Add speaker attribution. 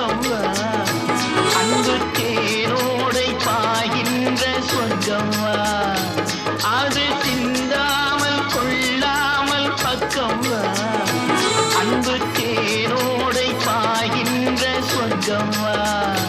Speaker 1: பக்கம் வா. அன்பு தேரோடை பாய்கின்ற சொர்க்கம் வா. அது சிந்தாமல் கொள்ளாமல் பக்கம் வா. அன்பு தேரோடை பாய்கின்ற சொர்க்கம் வா.